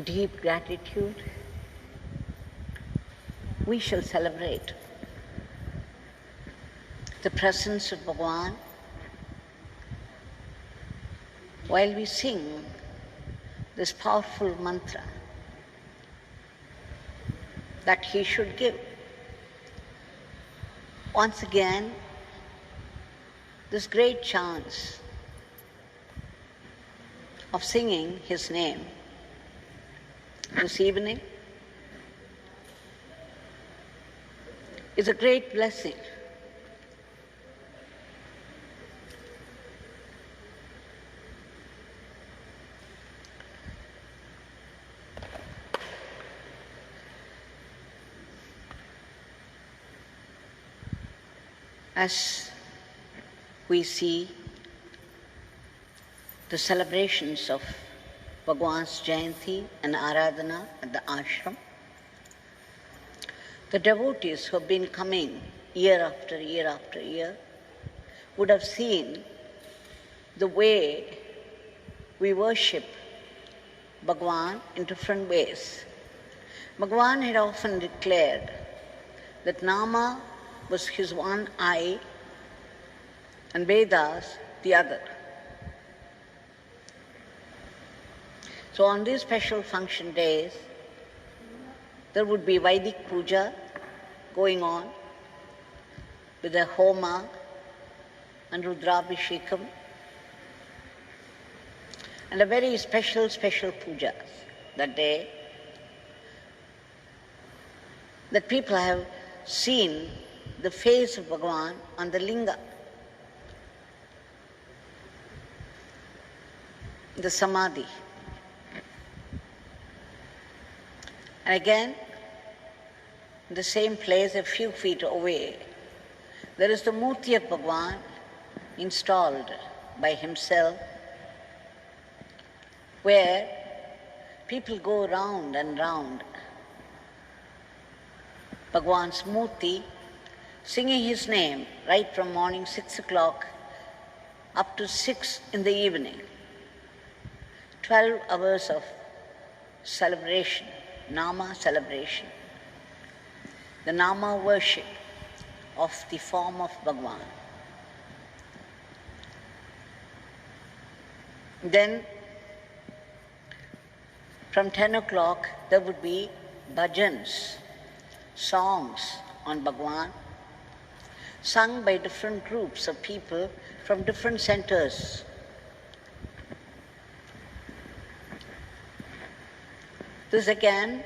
deep gratitude, we shall celebrate the presence of Bhagwan while we sing this powerful mantra that he should give. Once again, this great chance of singing his name this evening is a great blessing. As we see the celebrations of Bhagwan's Jayanthi and Aradhana at the ashram, the devotees who have been coming year after year after year would have seen the way we worship Bhagwan in different ways. Bhagwan had often declared that Nama was his one eye and Vedas the other. So on these special function days, there would be Vaidik pooja going on with the Homa and Rudrabhishekam and a very special puja that day that people have seen the face of Bhagwan on the linga, the Samadhi. And again, in the same place a few feet away, there is the Murti of Bhagwan installed by himself, where people go round and round Bhagwan's Murti, singing his name right from morning 6 o'clock up to 6 in the evening. 12 hours of celebration, Nama celebration, the Nama worship of the form of Bhagwan. Then from 10 o'clock there would be bhajans, songs on Bhagwan, sung by different groups of people from different centers. This again,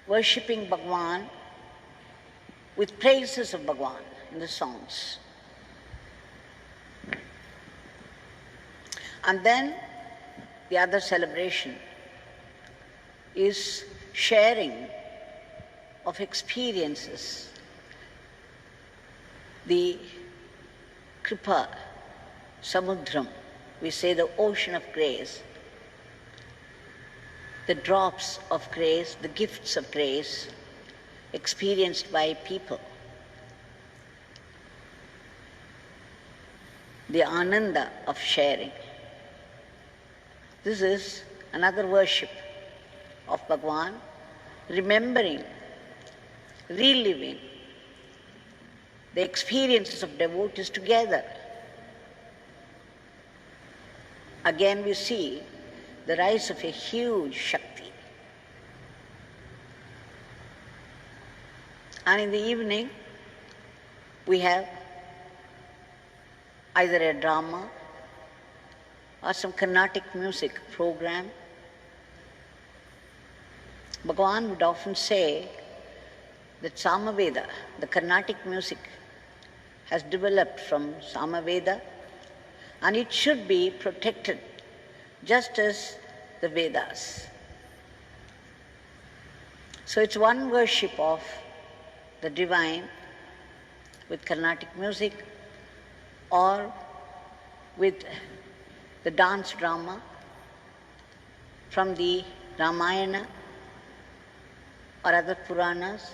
worshipping Bhagwan with praises of Bhagwan in the songs. And then the other celebration is sharing of experiences, the Kripa Samudram, we say the ocean of grace, the drops of grace, the gifts of grace experienced by people, the ananda of sharing. This is another worship of Bhagwan, remembering, reliving the experiences of devotees together. Again we see the rise of a huge Shakti. And in the evening, we have either a drama or some Carnatic music program. Bhagwan would often say that Sama Veda, the Carnatic music, has developed from Sama Veda, and it should be protected just as the Vedas. So it's one worship of the divine with Carnatic music or with the dance drama from the Ramayana or other Puranas.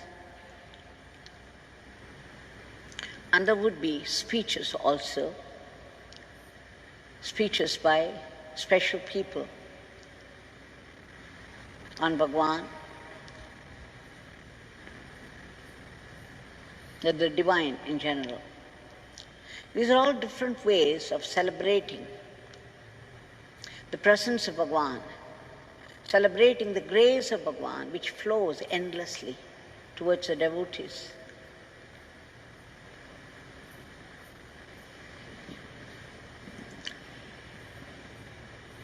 And there would be speeches also, speeches by special people. on Bhagwan, the divine in general. These are all different ways of celebrating the presence of Bhagwan, celebrating the grace of Bhagwan which flows endlessly towards the devotees.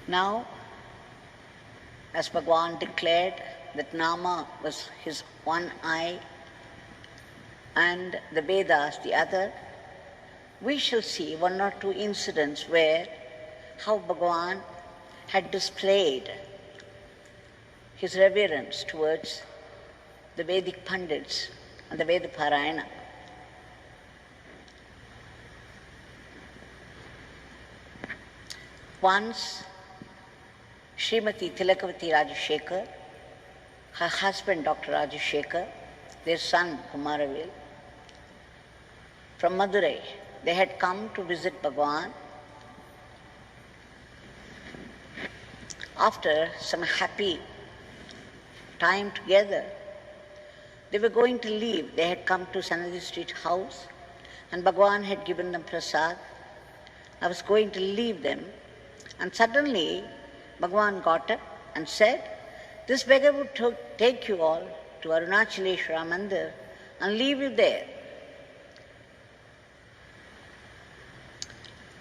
Now, as Bhagwan declared that Nama was his one eye and the Vedas the other, we shall see one or two incidents where how Bhagwan had displayed his reverence towards the Vedic Pandits and the Veda Parayana. Once, Srimati Tilakavathi Rajashekhar, her husband Dr. Rajashekhar, their son Kumaravel, from Madurai, they had come to visit Bhagwan. After some happy time together, they were going to leave. They had come to Sannidhi Street House and Bhagwan had given them prasad. I was going to leave them and suddenly Bhagwan got up and said, "This beggar would take you all to Arunachaleshwara Mandir and leave you there."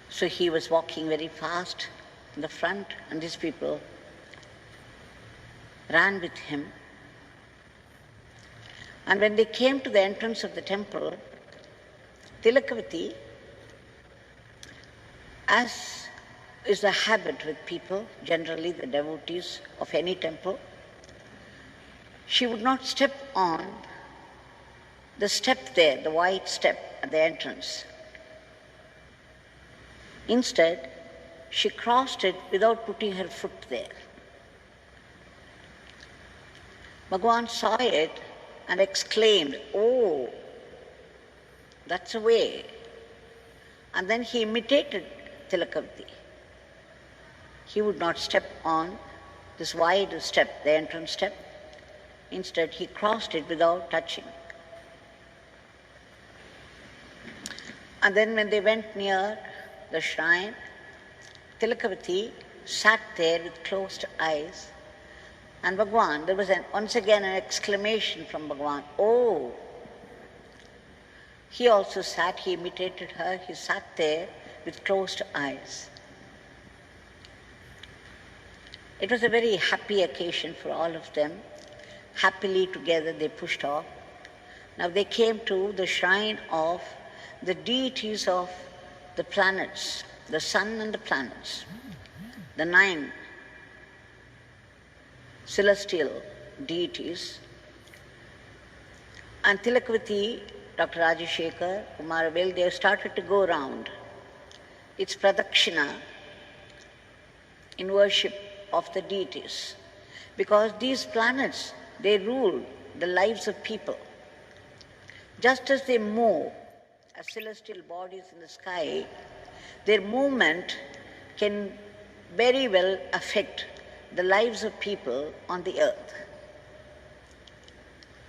So he was walking very fast in the front and these people ran with him. And when they came to the entrance of the temple, Tilakavathi, as is the habit with people, generally the devotees of any temple, she would not step on the step there, the white step at the entrance. Instead, she crossed it without putting her foot there. Bhagwan saw it and exclaimed, "Oh, that's a way." And then he imitated Tilakavathi. He would not step on this wide step, the entrance step. Instead, he crossed it without touching. And then when they went near the shrine, Tilakavathi sat there with closed eyes. And Bhagwan, there was once again an exclamation from Bhagwan, "Oh!" He also sat, he imitated her, he sat there with closed eyes. It was a very happy occasion for all of them. Happily together they pushed off. Now they came to the shrine of the deities of the planets, the sun and the planets, the 9 celestial deities. And Tilakavathi, Dr. Rajashekhar, Kumaravel, they started to go around. It's pradakshina in worship of the deities. Because these planets, they rule the lives of people. Just as they move as celestial bodies in the sky, their movement can very well affect the lives of people on the earth.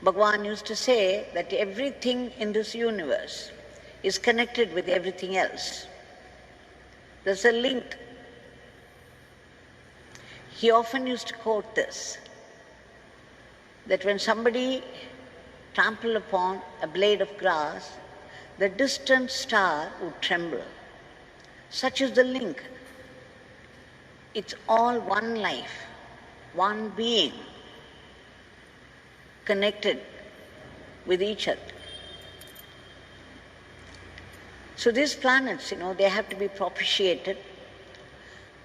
Bhagwan used to say that everything in this universe is connected with everything else. There's a link. He often used to quote this, that when somebody trampled upon a blade of grass, the distant star would tremble. Such is the link. It's all one life, one being, connected with each other. So these planets, they have to be propitiated.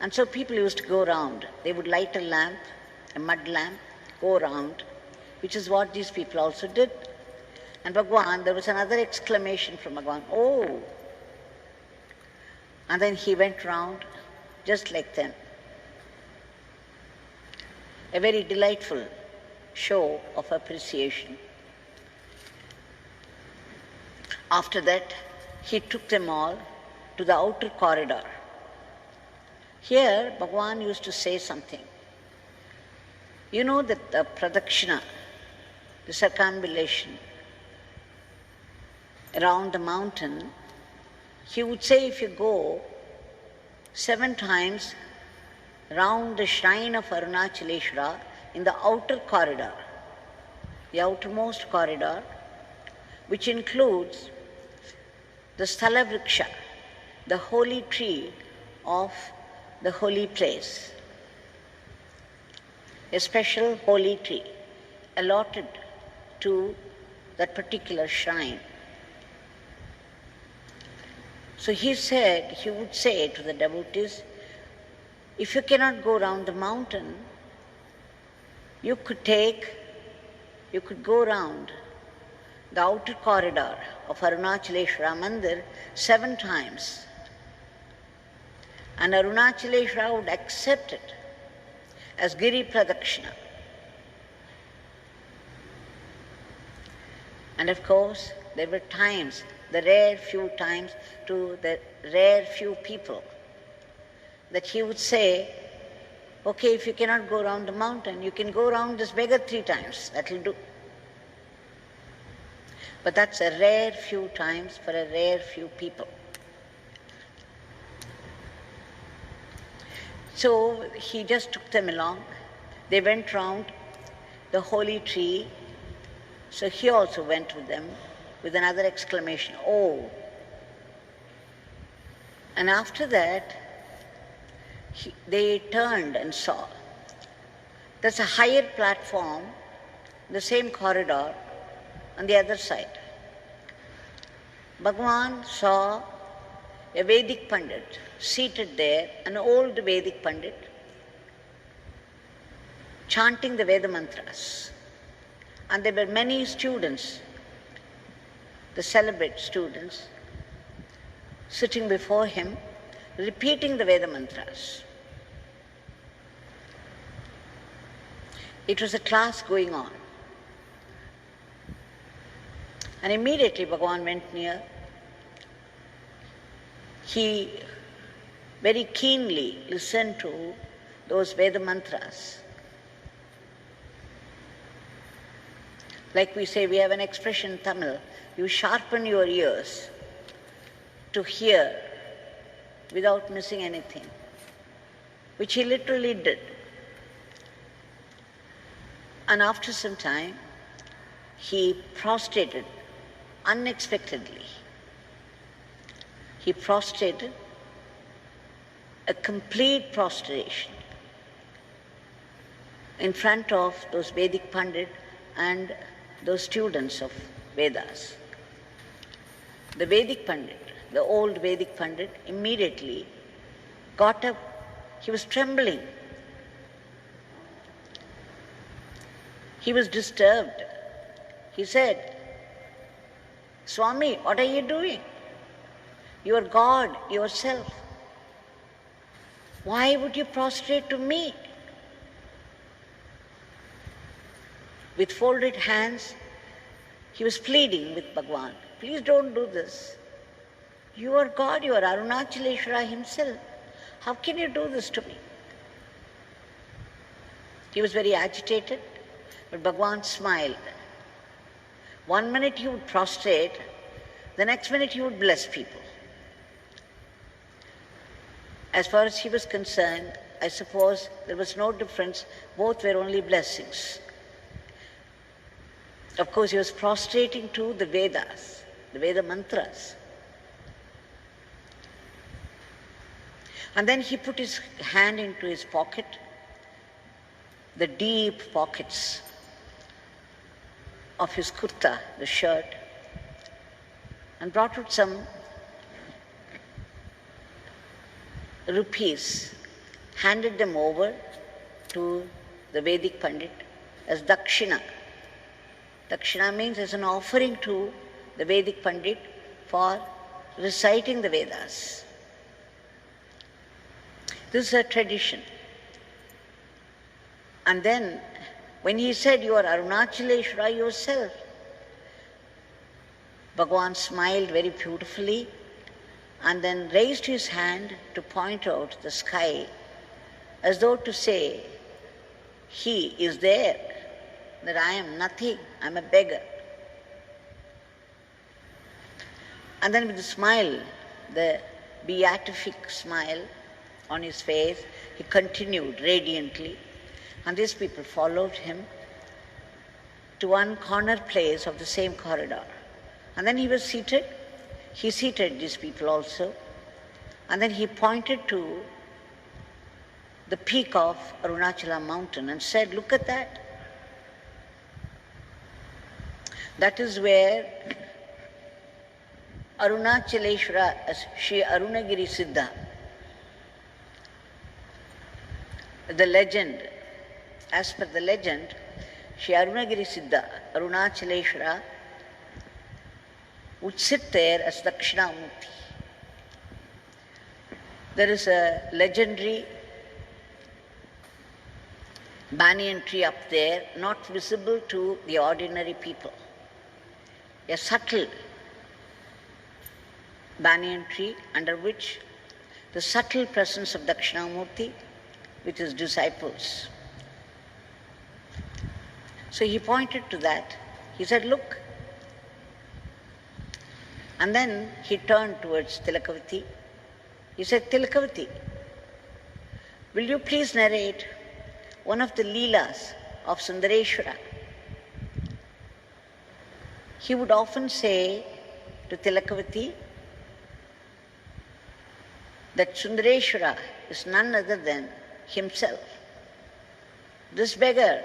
And so people used to go around. They would light a lamp, a mud lamp, go around, which is what these people also did. And Bhagwan, there was another exclamation from Bhagwan, "Oh!" And then he went round just like them. A very delightful show of appreciation. After that, he took them all to the outer corridor. Here, Bhagwan used to say something. You know that the pradakshina, the circumambulation around the mountain, he would say if you go 7 times round the shrine of Arunachaleshwara in the outer corridor, the outermost corridor, which includes the Sthala Vriksha, the holy tree of the holy place, a special holy tree allotted to that particular shrine. So he would say to the devotees, if you cannot go round the mountain, you could go round the outer corridor of Arunachaleshwara Mandir 7 times. And Arunachaleshwara would accept it as Giri Pradakshina. And of course, there were times, the rare few times, to the rare few people, that he would say, okay, if you cannot go round the mountain, you can go round this beggar 3 times, that will do. But that's a rare few times for a rare few people. So he just took them along. They went round the holy tree. So he also went with them with another exclamation, oh. And after that, they turned and saw. There's a higher platform, the same corridor, on the other side. Bhagwan saw a Vedic Pandit seated there, an old Vedic Pandit, chanting the Veda mantras. And there were many students, the celibate students, sitting before him, repeating the Veda mantras. It was a class going on. And immediately Bhagwan went near. He very keenly listened to those Veda mantras. Like we say, we have an expression in Tamil, you sharpen your ears to hear without missing anything, which he literally did. And after some time, he prostrated unexpectedly. He prostrated, a complete prostration in front of those Vedic Pandit and those students of Vedas. The Vedic Pandit, the old Vedic Pandit, immediately got up. He was trembling. He was disturbed. He said, Swami, what are you doing? You are God yourself. Why would you prostrate to me? With folded hands, he was pleading with Bhagwan, please don't do this. You are God, you are Arunachaleshwara himself. How can you do this to me? He was very agitated, but Bhagwan smiled. 1 minute he would prostrate, the next minute he would bless people. As far as he was concerned, I suppose there was no difference, both were only blessings. Of course, he was prostrating to the Vedas, the Veda mantras. And then he put his hand into his pocket, the deep pockets of his kurta, the shirt, and brought out some rupees, handed them over to the Vedic Pandit as dakshina. Dakshina means as an offering to the Vedic Pandit for reciting the Vedas. This is a tradition. And then, when he said, you are Arunachaleshwara yourself, Bhagwan smiled very beautifully and then raised his hand to point out the sky as though to say, he is there, that I am nothing, I am a beggar. And then with a smile, the beatific smile on his face, he continued radiantly, and these people followed him to one corner place of the same corridor. And then he was seated. He seated these people also. And then he pointed to the peak of Arunachala mountain and said, look at that. That is where Arunachaleshwara, Shri Arunagiri Siddha, the legend, as per the legend, Shri Arunagiri Siddha, Arunachaleshwara, would sit there as Dakshinamurti. There is a legendary banyan tree up there, not visible to the ordinary people. A subtle banyan tree under which the subtle presence of Dakshinamurti with his disciples. So he pointed to that. He said, look. And then he turned towards Tilakavathi. He said, Tilakavathi, will you please narrate one of the Leelas of Sundareshwara? He would often say to Tilakavathi that Sundareshwara is none other than himself. This beggar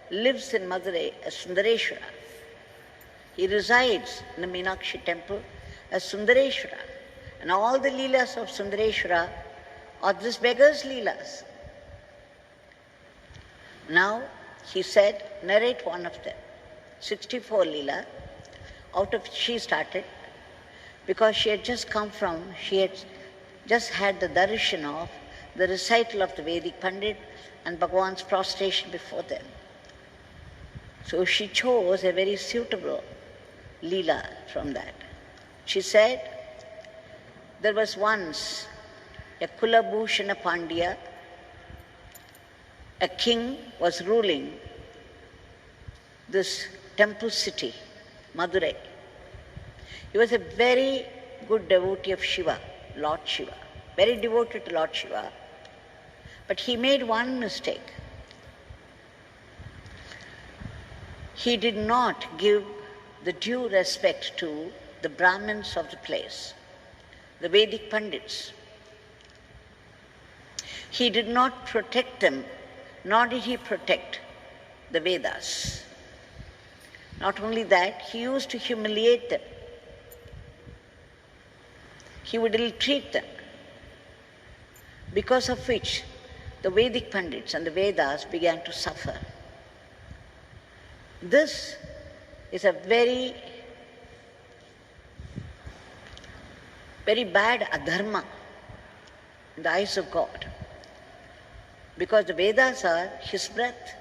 lives in Madurai as Sundareshwara. He resides in the Meenakshi temple as Sundareshwara. And all the Leelas of Sundareshwara are this beggar's Leelas. Now, he said, narrate one of them. 64 Leela, out of which she started, because she had just come from, she had just had the darshan of the recital of the Vedic Pandit and Bhagwan's prostration before them. So she chose a very suitable Leela from that. She said, there was once a Kulabhushana Pandya, a king was ruling this temple city, Madurai. He was a very good devotee of Shiva, Lord Shiva, very devoted to Lord Shiva. But he made one mistake. He did not give the due respect to the Brahmins of the place, the Vedic Pandits. He did not protect them, nor did he protect the Vedas. Not only that, he used to humiliate them. He would ill-treat them, because of which the Vedic Pandits and the Vedas began to suffer. This is a very, very bad adharma in the eyes of God, because the Vedas are His breath.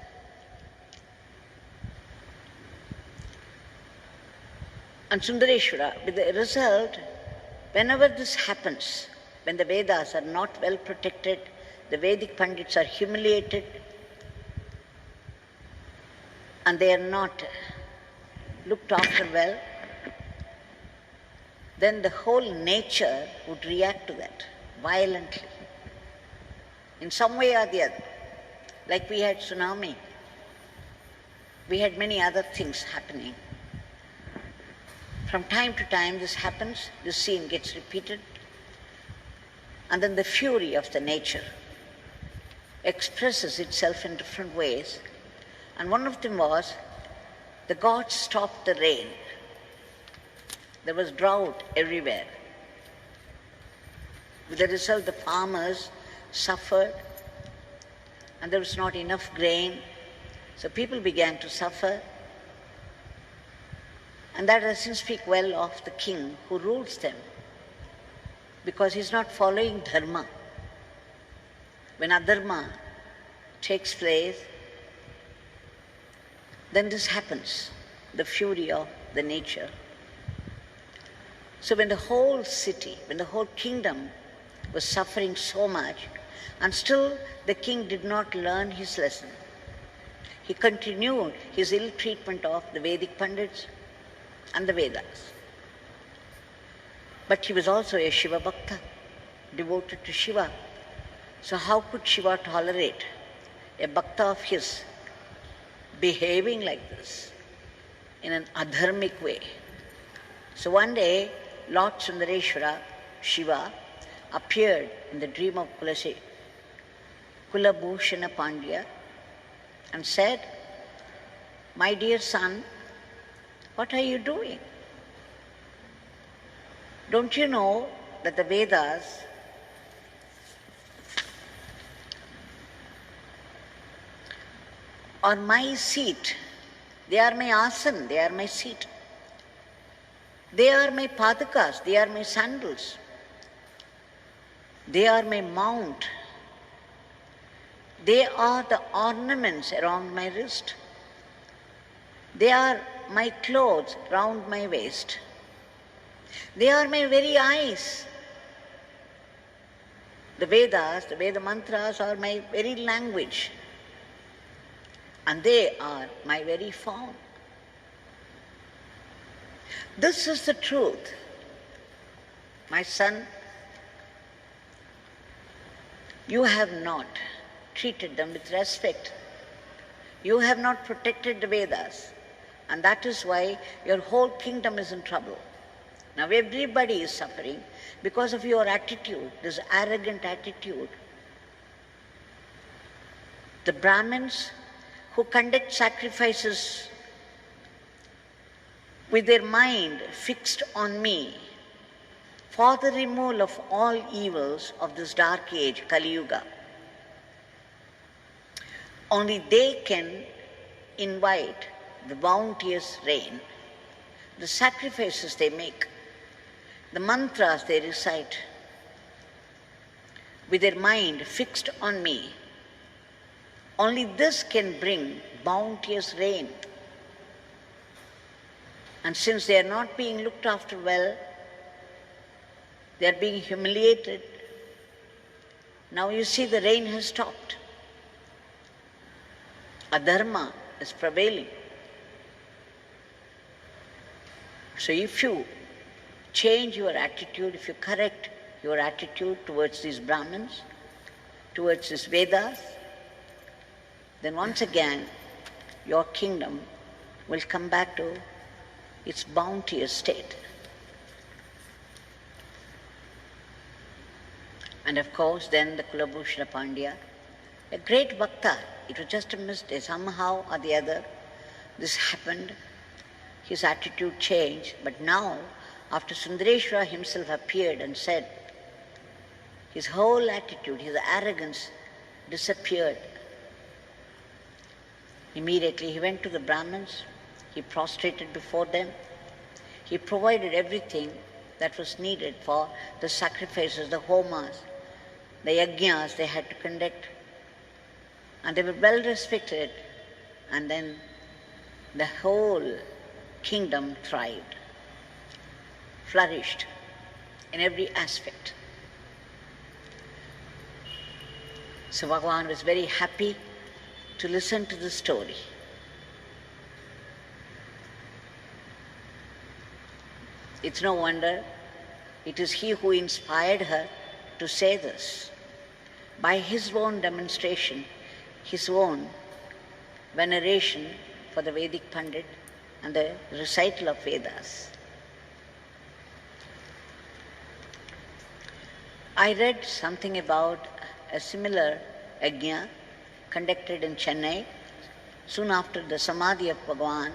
And Sundareshwara, with the result, whenever this happens, when the Vedas are not well protected, the Vedic Pandits are humiliated, and they are not looked after well, then the whole nature would react to that violently, in some way or the other. Like we had tsunami, we had many other things happening. From time to time this happens, this scene gets repeated, and then the fury of the nature expresses itself in different ways. And one of them was, the gods stopped the rain. There was drought everywhere. With the result, the farmers suffered, and there was not enough grain. So people began to suffer. And that doesn't speak well of the king who rules them, because he's not following dharma. When adharma takes place, then this happens, the fury of the nature. So when the whole city, when the whole kingdom was suffering so much, and still the king did not learn his lesson, he continued his ill treatment of the Vedic Pandits and the Vedas. But he was also a Shiva Bhakta, devoted to Shiva. So how could Shiva tolerate a Bhakta of his behaving like this in an adharmic way? So one day, Lord Sundareshwara, Shiva, appeared in the dream of Kulabhusha Pandya and said, "My dear son, what are you doing? Don't you know that the Vedas are my seat? They are my asan, they are my seat. They are my padakas, they are my sandals. They are my mount. They are the ornaments around my wrist. They are my clothes round my waist. They are my very eyes. The Vedas, the Veda mantras are my very language. And they are my very form. This is the truth. My son, you have not treated them with respect. You have not protected the Vedas. And that is why your whole kingdom is in trouble. Now everybody is suffering because of your attitude, this arrogant attitude. The Brahmins who conduct sacrifices with their mind fixed on me for the removal of all evils of this dark age, Kali Yuga. Only they can invite the bounteous rain. The sacrifices they make, the mantras they recite, with their mind fixed on me, only this can bring bounteous rain. And since they are not being looked after well, they are being humiliated. Now you see the rain has stopped. Adharma is prevailing. So if you change your attitude, if you correct your attitude towards these Brahmins, towards these Vedas, then once again your kingdom will come back to its bounteous state. And of course then the Kulabhusha Pandya, a great Bhakta, it was just a mistake, somehow or the other this happened, his attitude changed, but now after Sundareshwara himself appeared and said, his whole attitude, his arrogance disappeared. Immediately he went to the Brahmins, he prostrated before them, he provided everything that was needed for the sacrifices, the homas, the yajnas they had to conduct, and they were well respected, and then the whole kingdom thrived, flourished in every aspect. So Bhagwan was very happy to listen to the story. It's no wonder it is he who inspired her to say this. By his own demonstration, his own veneration for the Vedic Pandit and the recital of Vedas. I read something about a similar yajna conducted in Chennai soon after the Samadhi of Bhagwan.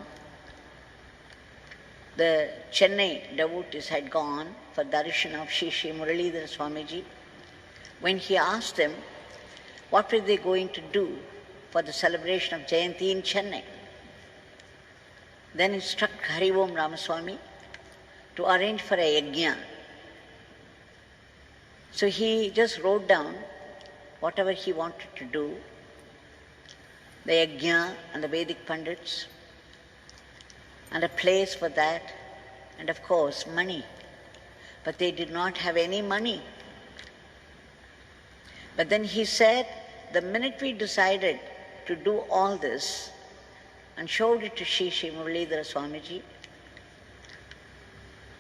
The Chennai devotees had gone for Darshan of Shri Muralidhara Swamigal. When he asked them what were they going to do for the celebration of Jayanthi in Chennai, then it struck Om Ramaswamy to arrange for a yajna. So he just wrote down whatever he wanted to do, the yajna and the Vedic Pandits, and a place for that, and of course money. But they did not have any money. But then he said, the minute we decided to do all this, and showed it to Shri Muralidhara Swamiji,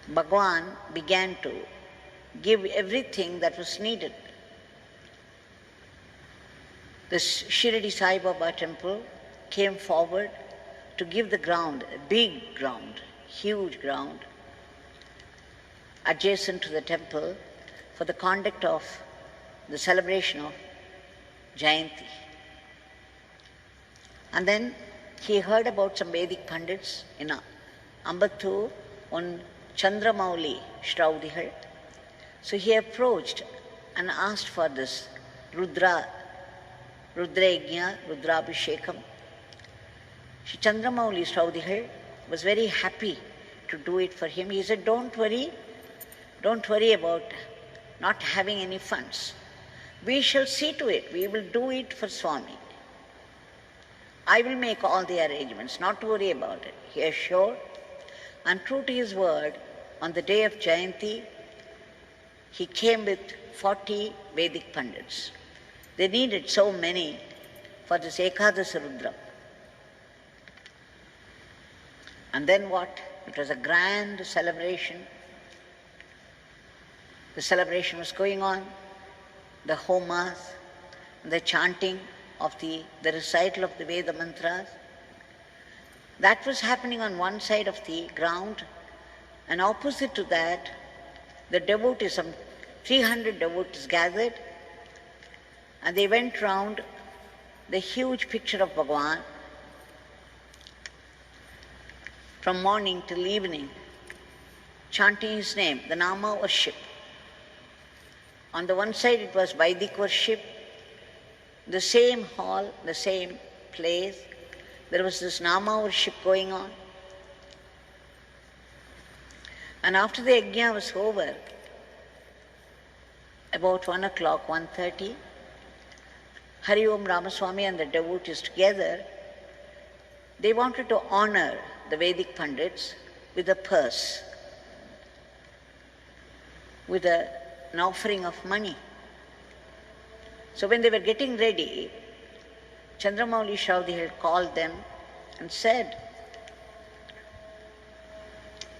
Bhagwan began to give everything that was needed. The Shirdi Sai Baba temple came forward to give the ground, a big ground, huge ground, adjacent to the temple for the conduct of the celebration of Jayanthi. And then he heard about some Vedic Pandits in Ambattur on Chandramauli Shraudihal. So he approached and asked for this Rudrayajna, Rudrabhishekam. Shri Chandramauli Shraudihal was very happy to do it for him. He said, don't worry about not having any funds. We shall see to it. We will do it for Swami. I will make all the arrangements, not to worry about it. He assured, and true to his word, on the day of Jayanti, he came with 40 Vedic Pandits. They needed so many for this Ekadasa Rudra. And then what? It was a grand celebration. The celebration was going on, the homas, the chanting of the recital of the Veda mantras. That was happening on one side of the ground, and opposite to that, the devotees, some 300 devotees gathered, and they went round the huge picture of Bhagwan from morning till evening, chanting his name, the Nama worship. On the one side it was Vaidik worship, the same hall, the same place, there was this Nama worship going on. And after the yajna was over, about 1 o'clock, 1:30, Om Ramaswamy and the devotees together, they wanted to honor the Vedic Pandits with a purse, with an offering of money. So when they were getting ready, Chandramauli Shraudihal called them and said,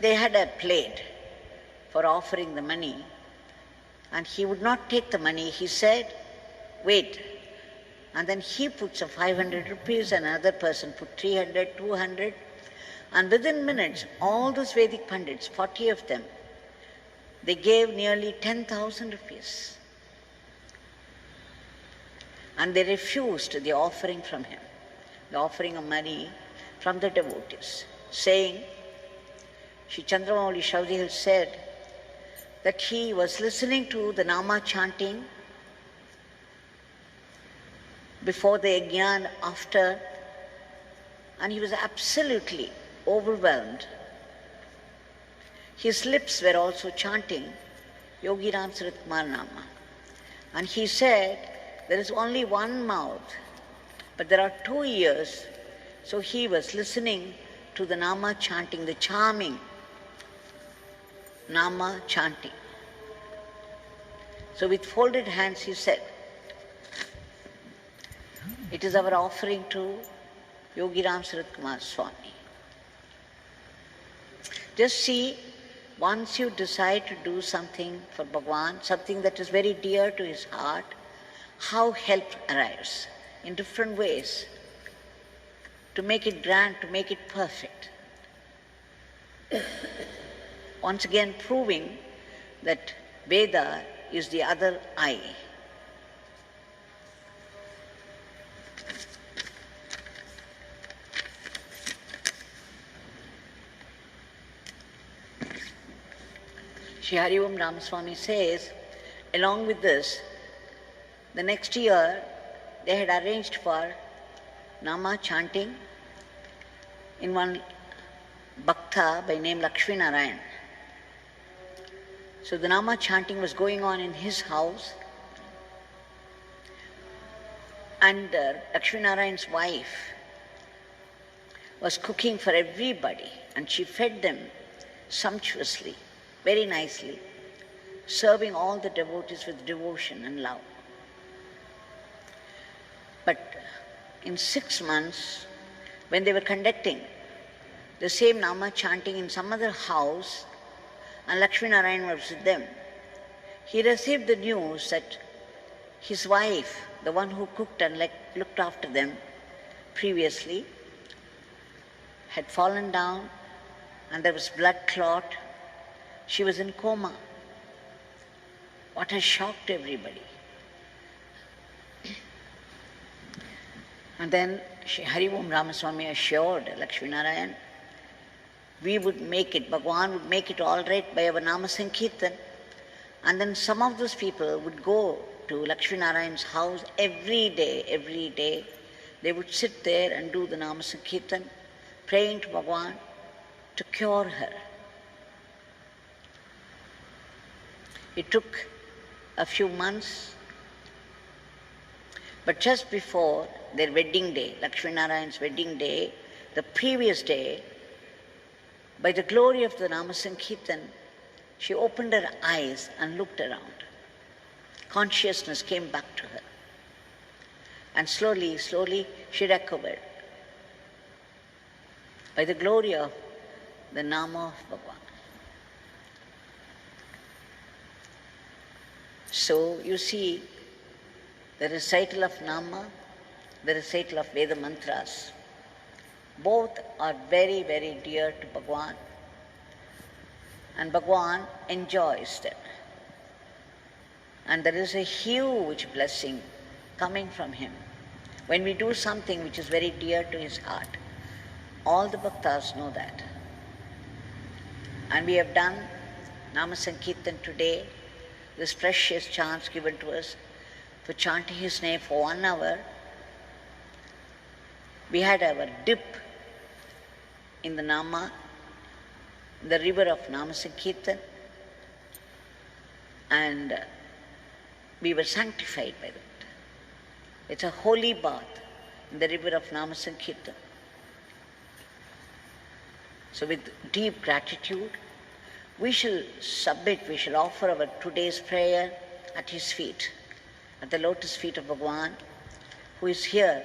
they had a plate for offering the money, and he would not take the money. He said, wait. And then he put some 500 rupees, and another person put 300, 200, and within minutes, all those Vedic Pandits, 40 of them, they gave nearly 10,000 rupees. And they refused the offering from him, the offering of money from the devotees, saying, Shri Chandramauli Shraudihal said that he was listening to the Nama chanting before the yajna and after, and he was absolutely overwhelmed. His lips were also chanting Yogi Ramsuratkumar Nama. And he said, there is only one mouth, but there are 2 ears. So he was listening to the Nama chanting, the charming Nama chanting. So with folded hands he said, it is our offering to Yogi Ramsuratkumar Swami. Just see, once you decide to do something for Bhagwan, something that is very dear to his heart, how help arrives in different ways to make it grand, to make it perfect. Once again proving that Veda is the other eye. Shri Om Ramaswamy says, along with this, the next year they had arranged for Nama chanting in one Bhakta by name Lakshmi Narayan. So the Nama chanting was going on in his house, and Lakshmi Narayan's wife was cooking for everybody, and she fed them sumptuously, very nicely, serving all the devotees with devotion and love. But in 6 months, when they were conducting the same Nama chanting in some other house, and Lakshmi Narayan was with them, he received the news that his wife, the one who cooked and looked after them previously, had fallen down and there was blood clot. She was in coma. What a shock to everybody. And then Hari Om Ramaswamy assured Lakshmi Narayan, we would make it, Bhagwan would make it all right by our Nama Sankirtan. And then some of those people would go to Lakshmi Narayan's house every day. They would sit there and do the Nama Sankirtan, praying to Bhagwan to cure her. It took a few months, but just before their wedding day, Lakshmi Narayan's wedding day, the previous day, by the glory of the Nama Sankirtan, she opened her eyes and looked around. Consciousness came back to her. And slowly she recovered by the glory of the Nama of Bhagwan. So you see, the recital of Nama, the recital of Veda mantras, both are very, very dear to Bhagwan, and Bhagwan enjoys them. And there is a huge blessing coming from him when we do something which is very dear to his heart. All the bhaktas know that. And we have done Nama Sankirtan today, this precious chance given to us for chanting his name for 1 hour. We had our dip in the Nama, the river of Nama Sankirtan, and we were sanctified by that. It's a holy bath in the river of Nama Sankirtan. So with deep gratitude, we shall submit, we shall offer our today's prayer at his feet, at the lotus feet of Bhagwan, who is here